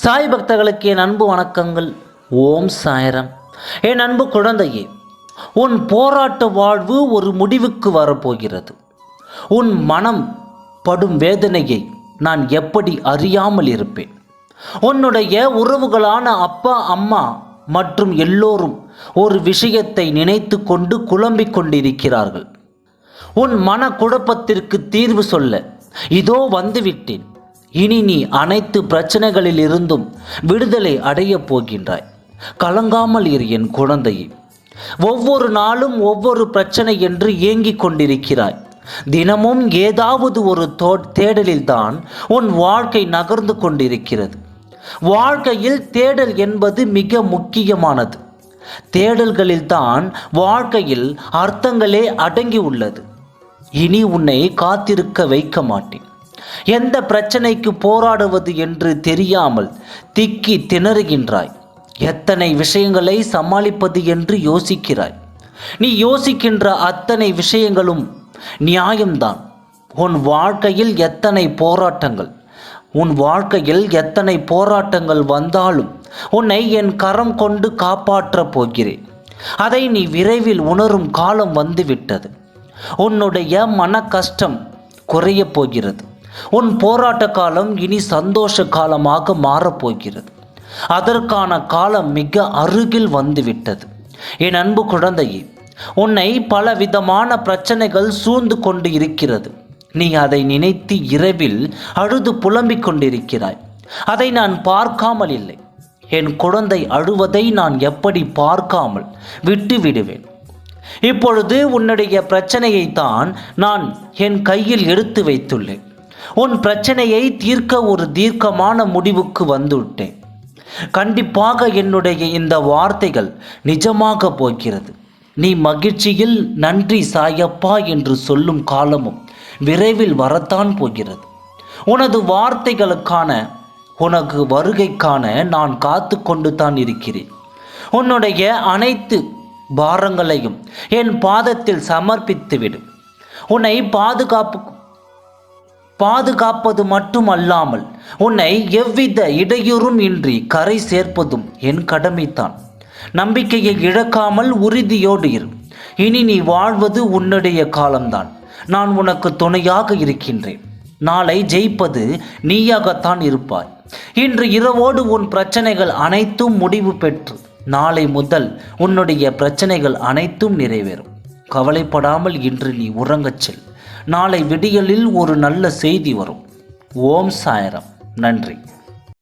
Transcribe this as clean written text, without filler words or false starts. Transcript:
சாய் பக்தர்களுக்கு என் அன்பு வணக்கங்கள். ஓம் சாய்ராம். என் அன்பு குழந்தையே, உன் போராட்ட வாழ்வு ஒரு முடிவுக்கு வரப்போகிறது. உன் மனம் படும் வேதனையை நான் எப்படி அறியாமல் இருப்பேன்? உன்னுடைய உறவுகளான அப்பா, அம்மா மற்றும் எல்லோரும் ஒரு விஷயத்தை நினைத்து கொண்டு குழம்பிக் கொண்டிருக்கிறார்கள். உன் மன குழப்பத்திற்கு தீர்வு சொல்ல இதோ வந்துவிட்டேன். இனி நீ அனைத்து பிரச்சனைகளில் இருந்தும் விடுதலை அடையப் போகின்றாய். கலங்காமல் இரு என் குழந்தையே. ஒவ்வொரு நாளும் ஒவ்வொரு பிரச்சனை என்று ஏங்கிக் கொண்டிருக்கிறாய். தினமும் ஏதாவது ஒரு தேடலில்தான் உன் வாழ்க்கை நகர்ந்து கொண்டிருக்கிறது. வாழ்க்கையில் தேடல் என்பது மிக முக்கியமானது. தேடல்களில்தான் வாழ்க்கையில் அர்த்தங்களே அடங்கி உள்ளது. இனி உன்னை காத்திருக்க வைக்க மாட்டேன். எந்த பிரச்சனைக்கு போராடுவது என்று தெரியாமல் திக்கி திணறுகின்றாய். எத்தனை விஷயங்களை சமாளிப்பது என்று யோசிக்கிறாய். நீ யோசிக்கின்ற அத்தனை விஷயங்களும் நியாயம்தான். உன் வாழ்க்கையில் எத்தனை போராட்டங்கள் வந்தாலும் உன்னை என் கரம் கொண்டு காப்பாற்றப் போகிறேன். அதை நீ விரைவில் உணரும் காலம் வந்துவிட்டது. உன்னுடைய மன கஷ்டம் குறையப் போகிறது. உன் போராட்ட காலம் இனி சந்தோஷ காலமாக மாறப்போகிறது. அதற்கான காலம் மிக அருகில் வந்துவிட்டது. என் அன்பு குழந்தையே, உன்னை பலவிதமான பிரச்சனைகள் சூழ்ந்து கொண்டு இருக்கிறது. நீ அதை நினைத்து இரவில் அழுது புலம்பிக் கொண்டிருக்கிறாய். அதை நான் பார்க்காமல் இல்லை. என் குழந்தை அழுவதை நான் எப்படி பார்க்காமல் விட்டு விடுவேன்? இப்பொழுது உன்னுடைய பிரச்சனையை தான் நான் என் கையில் எடுத்து வைத்துள்ளேன். உன் பிரச்சனையை தீர்க்க ஒரு தீர்க்கமான முடிவுக்கு வந்துவிட்டேன். கண்டிப்பாக என்னுடைய இந்த வார்த்தைகள் நிஜமாக போகிறது. நீ மகிழ்ச்சியில் நன்றி சாயப்பா என்று சொல்லும் காலமும் விரைவில் வரத்தான் போகிறது. உனது வார்த்தைகளுக்கான உனக்கு வருகைக்கான நான் காத்து கொண்டு தான் இருக்கிறேன். உன்னுடைய அனைத்து பாரங்களையும் என் பாதத்தில் சமர்ப்பித்துவிடும். உன்னை பாதுகாப்பது மட்டுமல்லாமல் உன்னை எவ்வித இடையூறும் இன்றி கரை சேர்ப்பதும் என் கடமைத்தான். நம்பிக்கையை இழக்காமல் உறுதியோடு இரு. இனி நீ வாழ்வது உன்னுடைய காலம்தான். நான் உனக்கு துணையாக இருக்கின்றேன். நாளை ஜெயிப்பது நீயாகத்தான் இருப்பாய். இன்று இரவோடு உன் பிரச்சனைகள் அனைத்தும் முடிவு பெற்று நாளை முதல் உன்னுடைய பிரச்சனைகள் அனைத்தும் நிறைவேறும். கவலைப்படாமல் இன்று நீ உறங்கச் செல். நாளை விடியலில் ஒரு நல்ல செய்தி வரும். ஓம் சாய்ராம். நன்றி.